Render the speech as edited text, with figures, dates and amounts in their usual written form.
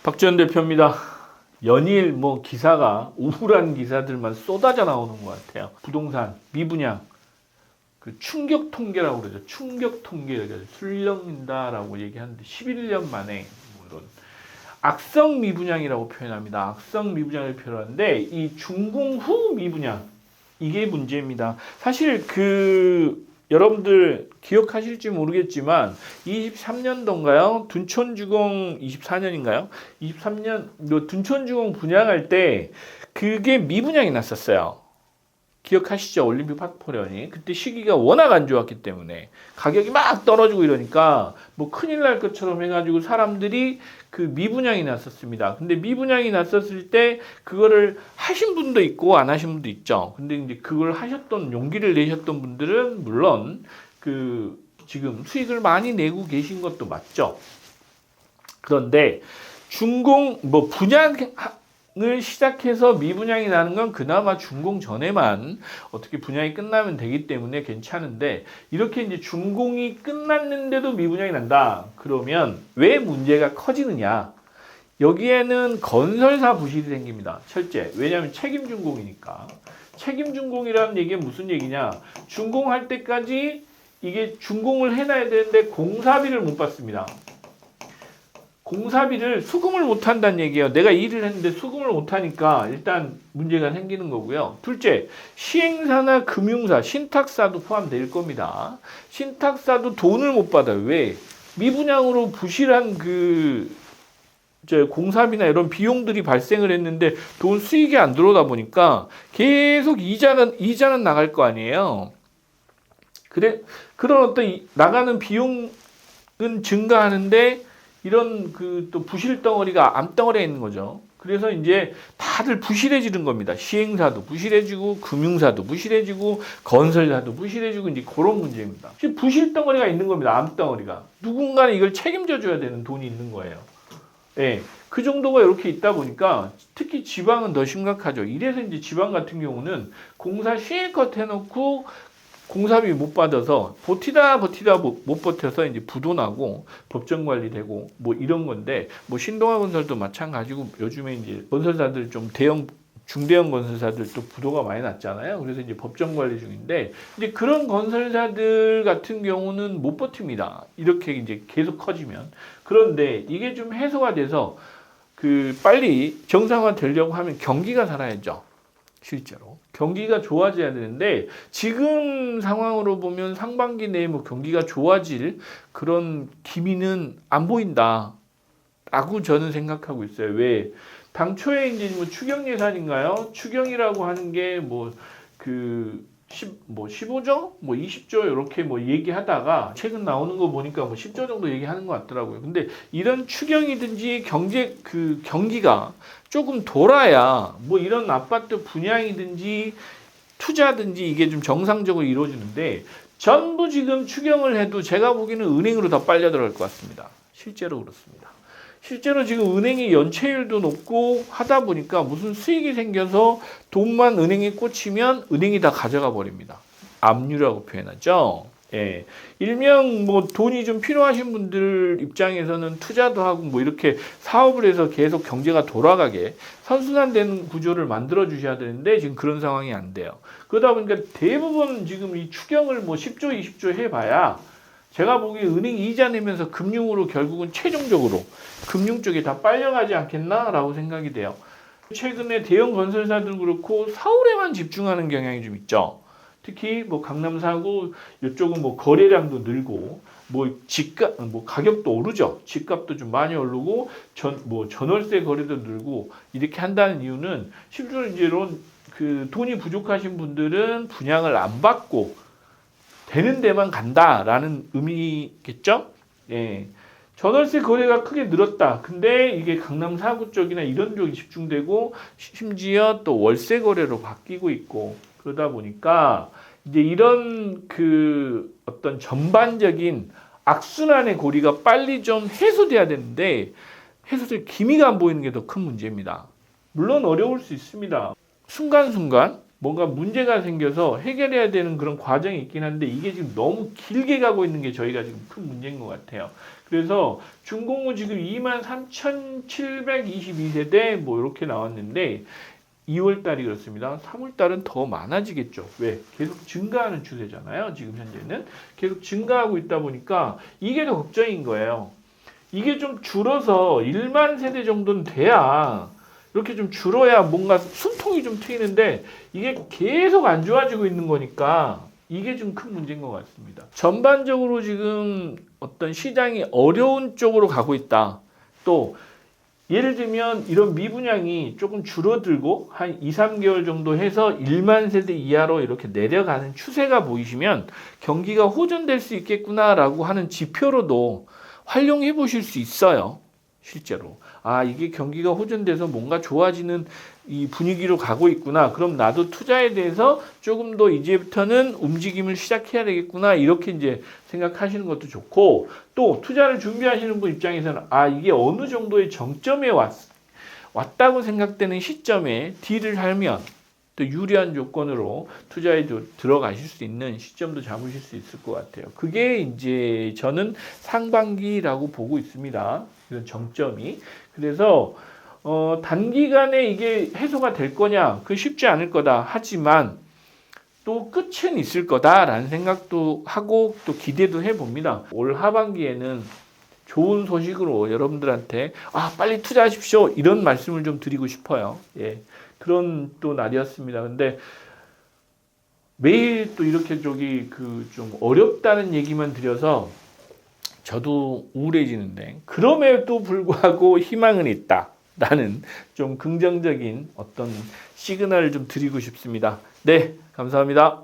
박지원 대표입니다. 연일 기사가 우울한 기사들만 쏟아져 나오는 것 같아요. 부동산 미분양 그 충격 통계라고 그러죠. 충격 통계가 술렁인다라고 얘기하는데 11년 만에 이런 악성 미분양이라고 표현합니다. 악성 미분양을 표현하는데 이 준공 후 미분양 이게 문제입니다. 사실 여러분들 기억하실지 모르겠지만 23년도인가요? 둔촌주공 24년인가요? 23년 둔촌주공 분양할 때 그게 미분양이 났었어요. 기억하시죠? 올림픽 파크포련이 그때 시기가 워낙 안 좋았기 때문에 가격이 막 떨어지고 이러니까 큰일 날 것처럼 해가지고 사람들이 그 미분양이 났었습니다. 근데 미분양이 났었을 때 그거를 하신 분도 있고 안 하신 분도 있죠. 근데 이제 그걸 하셨던 용기를 내셨던 분들은 물론 지금 수익을 많이 내고 계신 것도 맞죠. 그런데 준공 분양을 시작해서 미분양이 나는 건 그나마 준공 전에만 어떻게 분양이 끝나면 되기 때문에 괜찮은데 이렇게 이제 준공이 끝났는데도 미분양이 난다. 그러면 왜 문제가 커지느냐? 여기에는 건설사 부실이 생깁니다. 첫째, 왜냐하면 책임 준공이니까. 책임 준공이라는 얘기는 무슨 얘기냐? 준공할 때까지 이게 준공을 해놔야 되는데 공사비를 못 받습니다. 공사비를 수금을 못 한다는 얘기예요. 내가 일을 했는데 수금을 못 하니까 일단 문제가 생기는 거고요. 둘째, 시행사나 금융사, 신탁사도 포함될 겁니다. 신탁사도 돈을 못 받아요. 왜? 미분양으로 부실한 공사비나 이런 비용들이 발생을 했는데 돈 수익이 안 들어오다 보니까 계속 이자는 나갈 거 아니에요. 그런 어떤 나가는 비용은 증가하는데 이런 또 부실 덩어리가 암덩어리에 있는 거죠. 그래서 이제 다들 부실해지는 겁니다. 시행사도 부실해지고 금융사도 부실해지고 건설사도 부실해지고 이제 그런 문제입니다. 지금 부실 덩어리가 있는 겁니다. 암덩어리가. 누군가는 이걸 책임져 줘야 되는 돈이 있는 거예요. 예. 그 정도가 이렇게 있다 보니까 특히 지방은 더 심각하죠. 이래서 이제 지방 같은 경우는 공사 시행컷 해놓고 공사비 못 받아서 버티다 못 버텨서 이제 부도 나고 법정 관리되고 이런 건데 신동아 건설도 마찬가지고 요즘에 이제 건설사들 좀 중대형 건설사들 또 부도가 많이 났잖아요. 그래서 이제 법정 관리 중인데 이제 그런 건설사들 같은 경우는 못 버팁니다. 이렇게 이제 계속 커지면. 그런데 이게 좀 해소가 돼서 빨리 정상화 되려고 하면 경기가 살아야죠. 실제로 경기가 좋아져야 되는데 지금 상황으로 보면 상반기 내에 경기가 좋아질 그런 기미는 안 보인다라고 저는 생각하고 있어요. 왜? 당초에 이제 추경 예산인가요? 추경이라고 하는 게 15조? 20조 이렇게 얘기하다가 최근 나오는 거 보니까 10조 정도 얘기하는 것 같더라고요. 근데 이런 추경이든지 경기가 조금 돌아야 이런 아파트 분양이든지 투자든지 이게 좀 정상적으로 이루어지는데 전부 지금 추경을 해도 제가 보기에는 은행으로 다 빨려 들어갈 것 같습니다. 실제로 그렇습니다. 실제로 지금 은행이 연체율도 높고 하다 보니까 무슨 수익이 생겨서 돈만 은행에 꽂히면 은행이 다 가져가 버립니다. 압류라고 표현하죠. 예. 일명 돈이 좀 필요하신 분들 입장에서는 투자도 하고 이렇게 사업을 해서 계속 경제가 돌아가게 선순환되는 구조를 만들어 주셔야 되는데 지금 그런 상황이 안 돼요. 그러다 보니까 대부분 지금 이 추경을 10조, 20조 해봐야 제가 보기에 은행 이자 내면서 금융으로 결국은 최종적으로 금융 쪽에 다 빨려가지 않겠나라고 생각이 돼요. 최근에 대형 건설사들 그렇고 서울에만 집중하는 경향이 좀 있죠. 특히 강남 사고 이쪽은 거래량도 늘고 집값 가격도 오르죠. 집값도 좀 많이 오르고 전월세 거래도 늘고 이렇게 한다는 이유는 실제로 이제론 돈이 부족하신 분들은 분양을 안 받고 되는 데만 간다라는 의미겠죠? 예. 전월세 거래가 크게 늘었다. 근데 이게 강남 4구 쪽이나 이런 쪽이 집중되고 심지어 또 월세 거래로 바뀌고 있고 그러다 보니까 이제 이런 어떤 전반적인 악순환의 고리가 빨리 좀 해소돼야 되는데 해소될 기미가 안 보이는 게 더 큰 문제입니다. 물론 어려울 수 있습니다. 순간순간 뭔가 문제가 생겨서 해결해야 되는 그런 과정이 있긴 한데 이게 지금 너무 길게 가고 있는 게 저희가 지금 큰 문제인 것 같아요. 그래서 중공후 지금 23,722세대 뭐 이렇게 나왔는데 2월 달이 그렇습니다. 3월 달은 더 많아지겠죠. 왜? 계속 증가하는 추세잖아요. 지금 현재는 계속 증가하고 있다 보니까 이게 더 걱정인 거예요. 이게 좀 줄어서 1만 세대 정도는 돼야, 이렇게 좀 줄어야 뭔가 숨통이 좀 트이는데 이게 계속 안 좋아지고 있는 거니까 이게 좀 큰 문제인 것 같습니다. 전반적으로 지금 어떤 시장이 어려운 쪽으로 가고 있다. 또 예를 들면 이런 미분양이 조금 줄어들고 한 2, 3개월 정도 해서 1만 세대 이하로 이렇게 내려가는 추세가 보이시면 경기가 호전될 수 있겠구나라고 하는 지표로도 활용해 보실 수 있어요. 실제로. 아, 이게 경기가 호전돼서 뭔가 좋아지는 이 분위기로 가고 있구나. 그럼 나도 투자에 대해서 조금 더 이제부터는 움직임을 시작해야 되겠구나. 이렇게 이제 생각하시는 것도 좋고, 또 투자를 준비하시는 분 입장에서는 아, 이게 어느 정도의 정점에 왔다고 생각되는 시점에 딜을 하면 또 유리한 조건으로 투자에 들어가실 수 있는 시점도 잡으실 수 있을 것 같아요. 그게 이제 저는 상반기라고 보고 있습니다. 이런 정점이. 그래서 단기간에 이게 해소가 될 거냐? 그 쉽지 않을 거다. 하지만 또 끝은 있을 거다라는 생각도 하고 또 기대도 해봅니다. 올 하반기에는 좋은 소식으로 여러분들한테 아, 빨리 투자하십시오. 이런 말씀을 좀 드리고 싶어요. 예. 그런 또 날이었습니다. 근데 매일 또 이렇게 좀 어렵다는 얘기만 드려서 저도 우울해지는데, 그럼에도 불구하고 희망은 있다라는 좀 긍정적인 어떤 시그널을 좀 드리고 싶습니다. 네, 감사합니다.